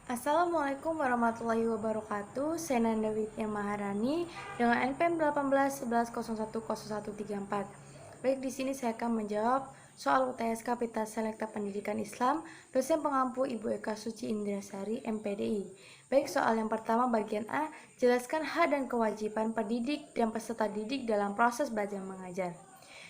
Assalamualaikum warahmatullahi wabarakatuh. Saya Nanda Widya Maharani dengan NPM 1811010134. Baik, di sini saya akan menjawab soal UTS Kapita Selekta Pendidikan Islam, dosen pengampu Ibu Eka Suci Indrasari, MPDI. Baik, soal yang pertama bagian A, jelaskan hak dan kewajiban pendidik dan peserta didik dalam proses belajar mengajar.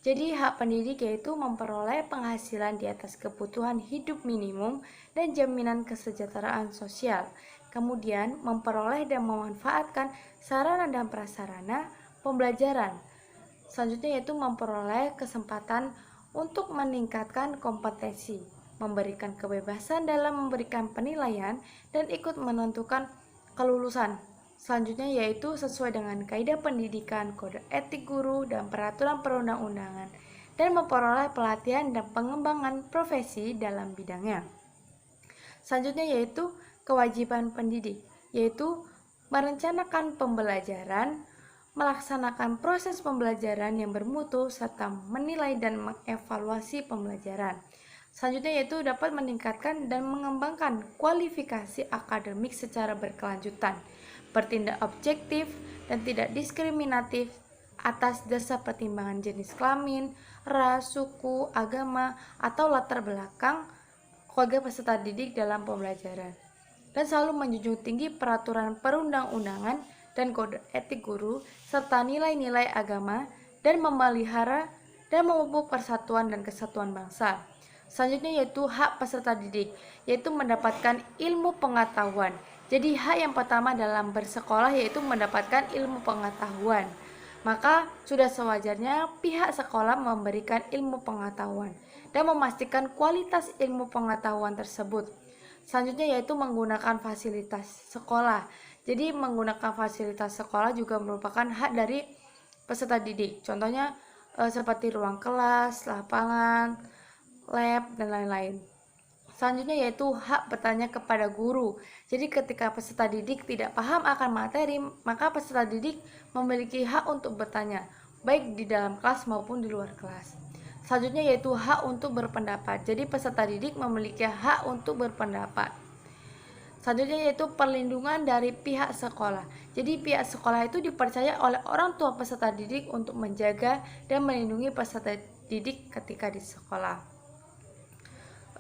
Jadi hak pendidik yaitu memperoleh penghasilan di atas kebutuhan hidup minimum dan jaminan kesejahteraan sosial. Kemudian memperoleh dan memanfaatkan sarana dan prasarana pembelajaran. Selanjutnya yaitu memperoleh kesempatan untuk meningkatkan kompetensi, memberikan kebebasan dalam memberikan penilaian dan ikut menentukan kelulusan. Selanjutnya yaitu sesuai dengan kaidah pendidikan, kode etik guru, dan peraturan perundang-undangan, dan memperoleh pelatihan dan pengembangan profesi dalam bidangnya. Selanjutnya yaitu kewajiban pendidik, yaitu merencanakan pembelajaran, melaksanakan proses pembelajaran yang bermutu, serta menilai dan mengevaluasi pembelajaran. Selanjutnya yaitu dapat meningkatkan dan mengembangkan kualifikasi akademik secara berkelanjutan, bertindak objektif dan tidak diskriminatif atas dasar pertimbangan jenis kelamin, ras, suku, agama, atau latar belakang keluarga peserta didik dalam pembelajaran, dan selalu menjunjung tinggi peraturan perundang-undangan dan kode etik guru serta nilai-nilai agama, dan memelihara dan memupuk persatuan dan kesatuan bangsa. Selanjutnya yaitu hak peserta didik, yaitu mendapatkan ilmu pengetahuan. Jadi hak yang pertama dalam bersekolah yaitu mendapatkan ilmu pengetahuan. Maka sudah sewajarnya pihak sekolah memberikan ilmu pengetahuan dan memastikan kualitas ilmu pengetahuan tersebut. Selanjutnya yaitu menggunakan fasilitas sekolah. Jadi menggunakan fasilitas sekolah juga merupakan hak dari peserta didik. Contohnya seperti ruang kelas, lapangan, lab, dan lain-lain. Selanjutnya yaitu hak bertanya kepada guru. Jadi ketika peserta didik tidak paham akan materi, maka peserta didik memiliki hak untuk bertanya, baik di dalam kelas maupun di luar kelas. Selanjutnya yaitu hak untuk berpendapat. Jadi peserta didik memiliki hak untuk berpendapat. Selanjutnya yaitu perlindungan dari pihak sekolah. Jadi pihak sekolah itu dipercaya oleh orang tua peserta didik untuk menjaga dan melindungi peserta didik ketika di sekolah.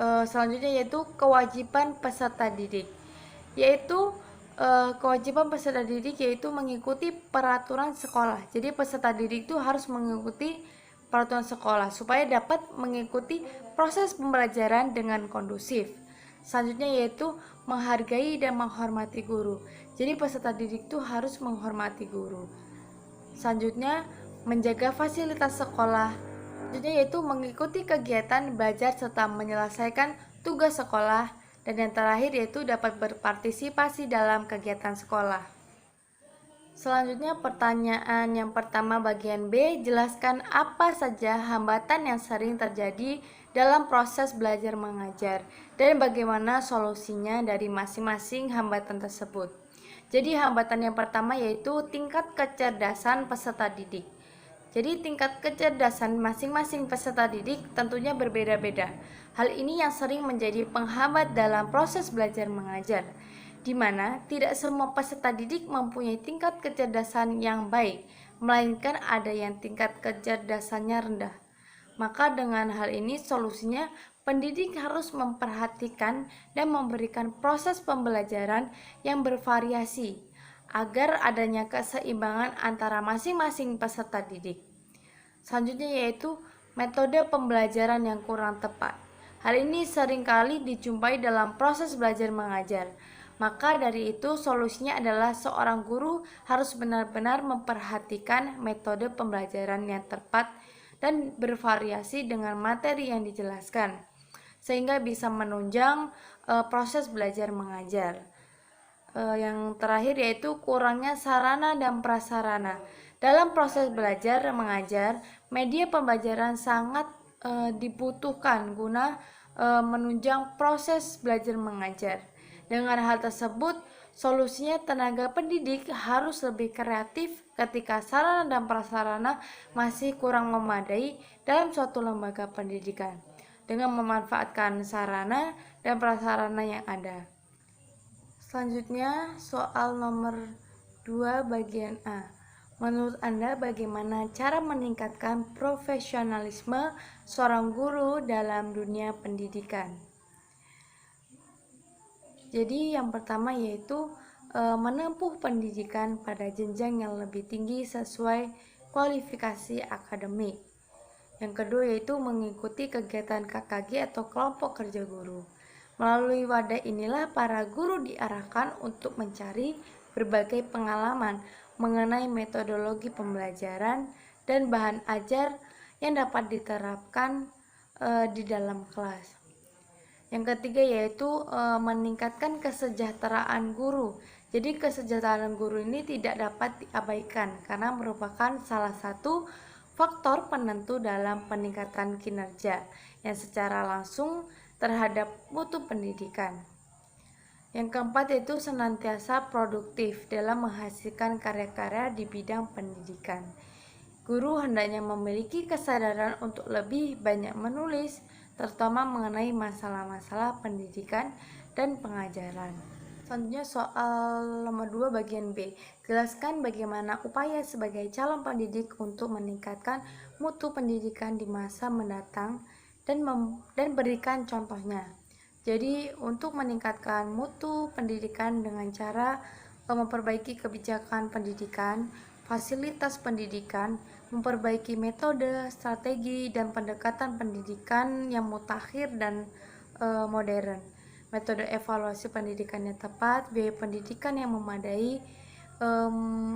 Selanjutnya yaitu kewajiban peserta didik, yaitu kewajiban peserta didik yaitu mengikuti peraturan sekolah. Jadi peserta didik itu harus mengikuti peraturan sekolah supaya dapat mengikuti proses pembelajaran dengan kondusif. Selanjutnya yaitu menghargai dan menghormati guru. Jadi peserta didik itu harus menghormati guru. Selanjutnya menjaga fasilitas sekolah. Selanjutnya yaitu mengikuti kegiatan belajar serta menyelesaikan tugas sekolah, dan yang terakhir yaitu dapat berpartisipasi dalam kegiatan sekolah. Selanjutnya pertanyaan yang pertama bagian B, jelaskan apa saja hambatan yang sering terjadi dalam proses belajar mengajar dan bagaimana solusinya dari masing-masing hambatan tersebut. Jadi hambatan yang pertama yaitu tingkat kecerdasan peserta didik. Jadi tingkat kecerdasan masing-masing peserta didik tentunya berbeda-beda. Hal ini yang sering menjadi penghambat dalam proses belajar mengajar, di mana tidak semua peserta didik mempunyai tingkat kecerdasan yang baik, melainkan ada yang tingkat kecerdasannya rendah. Maka dengan hal ini solusinya pendidik harus memperhatikan dan memberikan proses pembelajaran yang bervariasi agar adanya keseimbangan antara masing-masing peserta didik. Selanjutnya yaitu metode pembelajaran yang kurang tepat. Hal ini seringkali dijumpai dalam proses belajar mengajar. Maka dari itu solusinya adalah seorang guru harus benar-benar memperhatikan metode pembelajaran yang tepat dan bervariasi dengan materi yang dijelaskan, sehingga bisa menunjang proses belajar mengajar. Yang terakhir yaitu kurangnya sarana dan prasarana. Dalam proses belajar mengajar, media pembelajaran sangat dibutuhkan guna menunjang proses belajar mengajar. Dengan hal tersebut, solusinya tenaga pendidik harus lebih kreatif ketika sarana dan prasarana masih kurang memadai dalam suatu lembaga pendidikan, dengan memanfaatkan sarana dan prasarana yang ada. Selanjutnya soal nomor 2 bagian A. Menurut Anda bagaimana cara meningkatkan profesionalisme seorang guru dalam dunia pendidikan? Jadi yang pertama yaitu menempuh pendidikan pada jenjang yang lebih tinggi sesuai kualifikasi akademik. Yang kedua yaitu mengikuti kegiatan KKG atau kelompok kerja guru. Melalui wadah inilah para guru diarahkan untuk mencari berbagai pengalaman mengenai metodologi pembelajaran dan bahan ajar yang dapat diterapkan di dalam kelas. Yang ketiga yaitu meningkatkan kesejahteraan guru. Jadi kesejahteraan guru ini tidak dapat diabaikan karena merupakan salah satu faktor penentu dalam peningkatan kinerja yang secara langsung terhadap mutu pendidikan. Yang keempat yaitu senantiasa produktif dalam menghasilkan karya-karya di bidang pendidikan. Guru hendaknya memiliki kesadaran untuk lebih banyak menulis, terutama mengenai masalah-masalah pendidikan dan pengajaran. Selanjutnya soal nomor 2 bagian B. Jelaskan bagaimana upaya sebagai calon pendidik untuk meningkatkan mutu pendidikan di masa mendatang dan berikan contohnya. Jadi untuk meningkatkan mutu pendidikan dengan cara memperbaiki kebijakan pendidikan, fasilitas pendidikan, memperbaiki metode, strategi, dan pendekatan pendidikan yang mutakhir dan modern, metode evaluasi pendidikan yang tepat, biaya pendidikan yang memadai,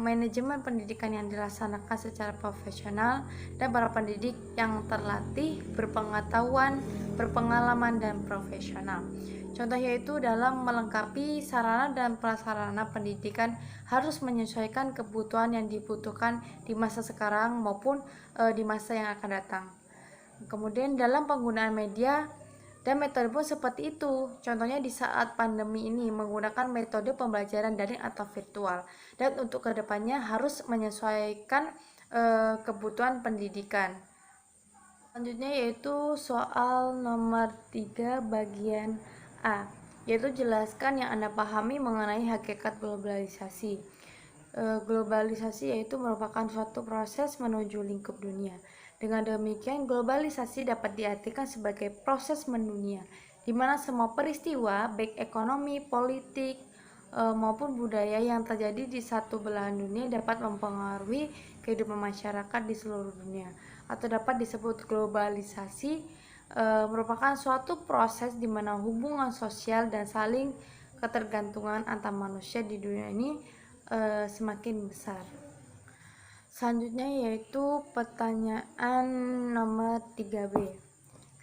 manajemen pendidikan yang dilaksanakan secara profesional, dan para pendidik yang terlatih, berpengetahuan, berpengalaman, dan profesional. Contoh yaitu dalam melengkapi sarana dan prasarana pendidikan harus menyesuaikan kebutuhan yang dibutuhkan di masa sekarang maupun di masa yang akan datang. Kemudian dalam penggunaan media dan metode pun seperti itu. Contohnya di saat pandemi ini menggunakan metode pembelajaran daring atau virtual. Dan untuk kedepannya harus menyesuaikan kebutuhan pendidikan. Selanjutnya yaitu soal nomor 3 bagian A, yaitu jelaskan yang Anda pahami mengenai hakikat globalisasi. Globalisasi yaitu merupakan suatu proses menuju lingkup dunia. Dengan demikian, globalisasi dapat diartikan sebagai proses mendunia, di mana semua peristiwa, baik ekonomi, politik, maupun budaya yang terjadi di satu belahan dunia dapat mempengaruhi kehidupan masyarakat di seluruh dunia, atau dapat disebut globalisasi merupakan suatu proses di mana hubungan sosial dan saling ketergantungan antar manusia di dunia ini semakin besar. Selanjutnya yaitu pertanyaan nomor 3B.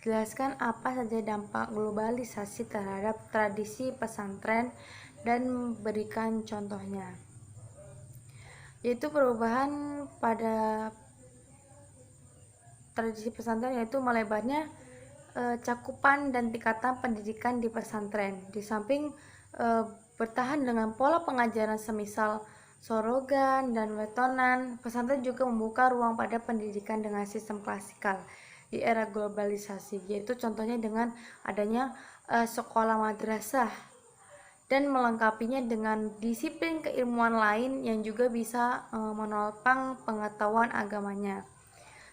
Jelaskan apa saja dampak globalisasi terhadap tradisi pesantren dan berikan contohnya. Yaitu perubahan pada tradisi pesantren yaitu melebarnya cakupan dan tingkatan pendidikan di pesantren. Di samping bertahan dengan pola pengajaran semisal sorogan dan wetonan, pesantren juga membuka ruang pada pendidikan dengan sistem klasikal di era globalisasi, yaitu contohnya dengan adanya sekolah madrasah dan melengkapinya dengan disiplin keilmuan lain yang juga bisa menopang pengetahuan agamanya.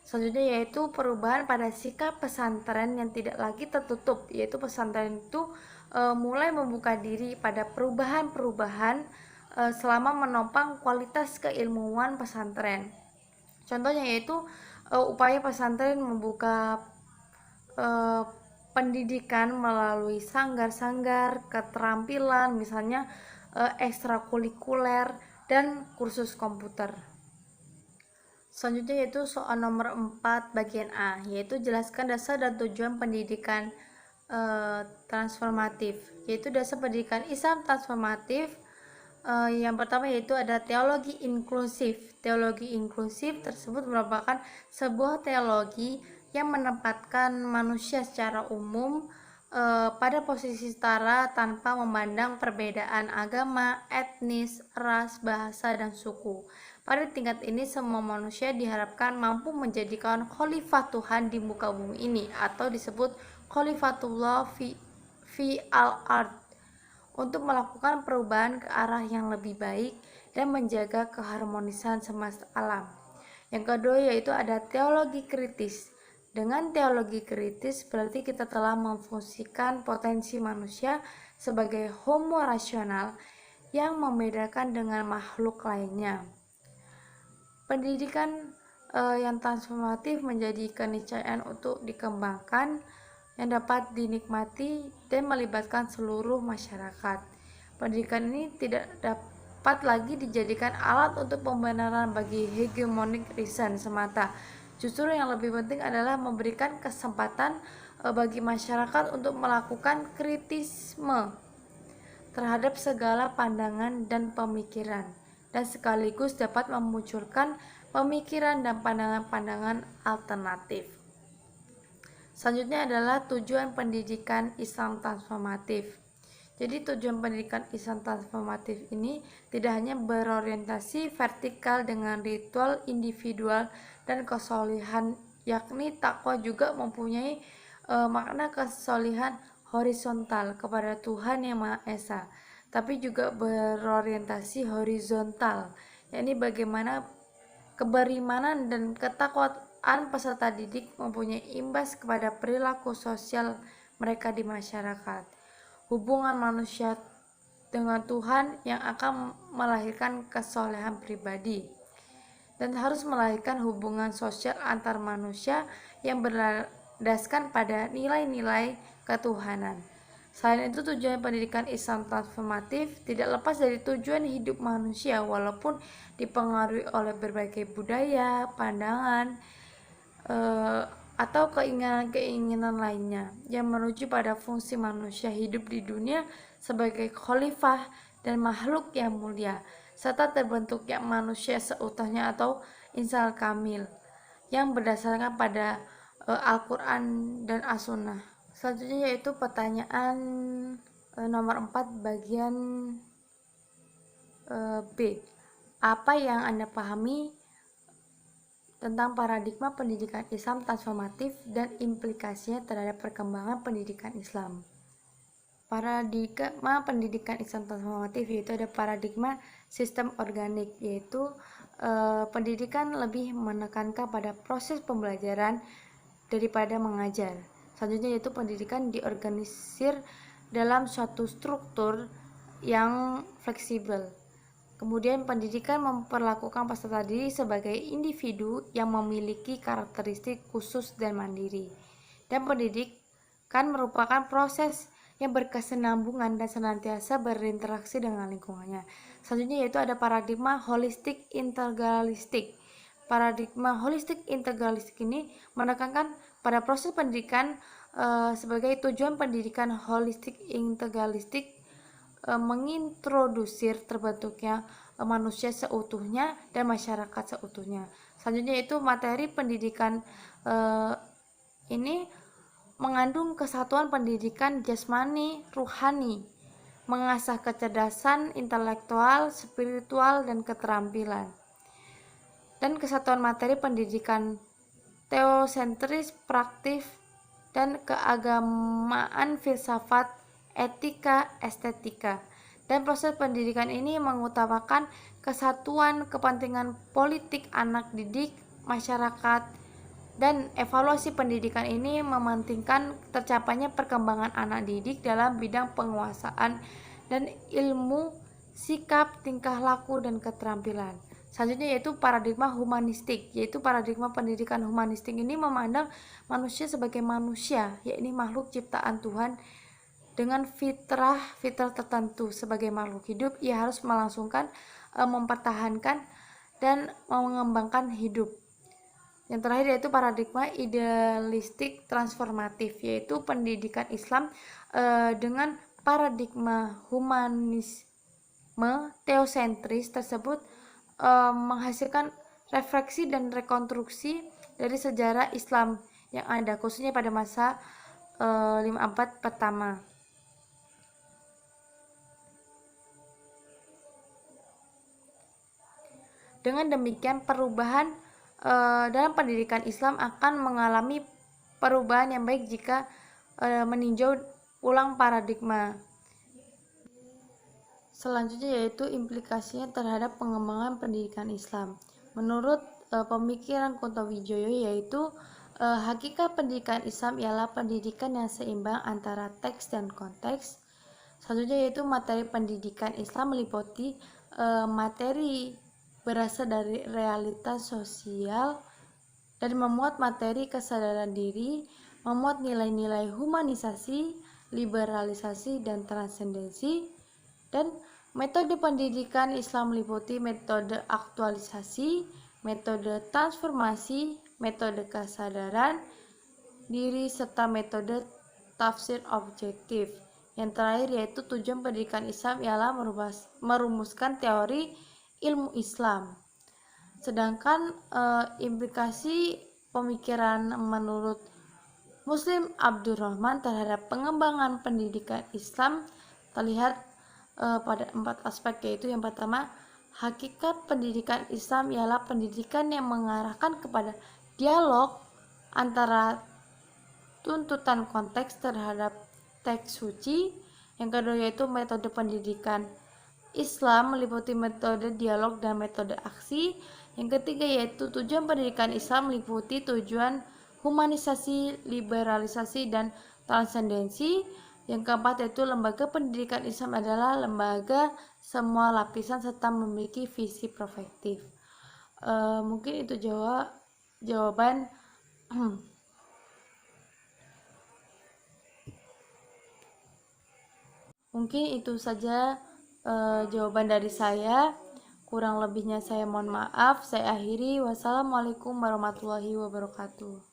Selanjutnya yaitu perubahan pada sikap pesantren yang tidak lagi tertutup, yaitu pesantren itu mulai membuka diri pada perubahan-perubahan selama menopang kualitas keilmuan pesantren. Contohnya yaitu upaya pesantren membuka pendidikan melalui sanggar-sanggar keterampilan, misalnya ekstrakurikuler dan kursus komputer. Selanjutnya yaitu soal nomor 4 bagian A, yaitu jelaskan dasar dan tujuan pendidikan transformatif. Yaitu dasar pendidikan Islam transformatif yang pertama yaitu ada teologi inklusif. Teologi inklusif tersebut merupakan sebuah teologi yang menempatkan manusia secara umum pada posisi setara tanpa memandang perbedaan agama, etnis, ras, bahasa, dan suku. Pada tingkat ini semua manusia diharapkan mampu menjadikan khalifah Tuhan di muka bumi ini, atau disebut khalifatullah fi al-ard. untuk melakukan perubahan ke arah yang lebih baik dan menjaga keharmonisan semesta alam. Yang kedua yaitu ada teologi kritis. Dengan teologi kritis berarti kita telah memfungsikan potensi manusia sebagai homo rasional yang membedakan dengan makhluk lainnya. Pendidikan yang transformatif menjadi keniscayaan untuk dikembangkan yang dapat dinikmati dan melibatkan seluruh masyarakat. Pendidikan ini tidak dapat lagi dijadikan alat untuk pembenaran bagi hegemonic reason semata. Justru yang lebih penting adalah memberikan kesempatan bagi masyarakat untuk melakukan kritisme terhadap segala pandangan dan pemikiran, dan sekaligus dapat memunculkan pemikiran dan pandangan-pandangan alternatif. Selanjutnya adalah tujuan pendidikan Islam transformatif. Jadi tujuan pendidikan Islam transformatif ini tidak hanya berorientasi vertikal dengan ritual individual dan kesolihan, yakni takwa juga mempunyai makna kesolihan horizontal kepada Tuhan Yang Maha Esa, tapi juga berorientasi horizontal, yakni bagaimana keberimanan dan ketakwaan peserta didik mempunyai imbas kepada perilaku sosial mereka di masyarakat. Hubungan manusia dengan Tuhan yang akan melahirkan kesolehan pribadi dan harus melahirkan hubungan sosial antar manusia yang berdasarkan pada nilai-nilai ketuhanan. Selain itu, tujuan pendidikan Islam transformatif tidak lepas dari tujuan hidup manusia, walaupun dipengaruhi oleh berbagai budaya, pandangan, atau keinginan-keinginan lainnya yang menuju pada fungsi manusia hidup di dunia sebagai khalifah dan makhluk yang mulia, serta terbentuknya manusia seutuhnya atau insan kamil yang berdasarkan pada Al-Quran dan As-Sunnah. Selanjutnya yaitu pertanyaan nomor 4 bagian B. Apa yang Anda pahami tentang paradigma pendidikan Islam transformatif dan implikasinya terhadap perkembangan pendidikan Islam? Paradigma pendidikan Islam transformatif yaitu ada paradigma sistem organik, yaitu pendidikan lebih menekankan pada proses pembelajaran daripada mengajar. Selanjutnya yaitu pendidikan diorganisir dalam suatu struktur yang fleksibel. Kemudian pendidikan memperlakukan peserta didik sebagai individu yang memiliki karakteristik khusus dan mandiri. Dan pendidikan merupakan proses yang berkesinambungan dan senantiasa berinteraksi dengan lingkungannya. Selanjutnya yaitu ada paradigma holistik integralistik. Paradigma holistik integralistik ini menekankan pada proses pendidikan sebagai tujuan pendidikan holistik integralistik mengintrodusir terbentuknya manusia seutuhnya dan masyarakat seutuhnya. Selanjutnya yaitu materi pendidikan ini mengandung kesatuan pendidikan jasmani ruhani, mengasah kecerdasan intelektual, spiritual, dan keterampilan. Dan kesatuan materi pendidikan teosentris, praktis, dan keagamaan, filsafat, etika, estetika. Dan proses pendidikan ini mengutamakan kesatuan kepentingan politik anak didik, masyarakat, dan evaluasi pendidikan ini mementingkan tercapainya perkembangan anak didik dalam bidang penguasaan dan ilmu, sikap, tingkah laku, dan keterampilan. Selanjutnya yaitu paradigma humanistik, yaitu paradigma pendidikan humanistik ini memandang manusia sebagai manusia, yakni makhluk ciptaan Tuhan dengan fitrah tertentu. Sebagai makhluk hidup, ia harus melangsungkan, mempertahankan, dan mengembangkan hidup. Yang terakhir yaitu paradigma idealistik transformatif, yaitu pendidikan Islam dengan paradigma humanisme teosentris tersebut menghasilkan refleksi dan rekonstruksi dari sejarah Islam yang ada, khususnya pada masa 5 abad pertama. Dengan demikian, perubahan dalam pendidikan Islam akan mengalami perubahan yang baik jika meninjau ulang paradigma. Selanjutnya yaitu implikasinya terhadap pengembangan pendidikan Islam. Menurut pemikiran Kuntowijoyo yaitu hakikat pendidikan Islam ialah pendidikan yang seimbang antara teks dan konteks. Selanjutnya yaitu materi pendidikan Islam meliputi materi berasal dari realitas sosial dan memuat materi kesadaran diri, memuat nilai-nilai humanisasi, liberalisasi, dan transendensi. Dan metode pendidikan Islam meliputi metode aktualisasi, metode transformasi, metode kesadaran diri, serta metode tafsir objektif. Yang terakhir yaitu tujuan pendidikan Islam ialah merumuskan teori ilmu Islam. Sedangkan implikasi pemikiran menurut Muslim Abdurrahman terhadap pengembangan pendidikan Islam terlihat pada 4 aspek, yaitu yang pertama, hakikat pendidikan Islam ialah pendidikan yang mengarahkan kepada dialog antara tuntutan konteks terhadap teks suci. Yang kedua yaitu metode pendidikan Islam meliputi metode dialog dan metode aksi. Yang ketiga yaitu tujuan pendidikan Islam meliputi tujuan humanisasi, liberalisasi, dan transendensi. Yang keempat yaitu lembaga pendidikan Islam adalah lembaga semua lapisan serta memiliki visi prospektif. Mungkin itu jawaban mungkin itu saja jawaban dari saya. Kurang lebihnya saya mohon maaf. Saya akhiri. Wassalamualaikum warahmatullahi wabarakatuh.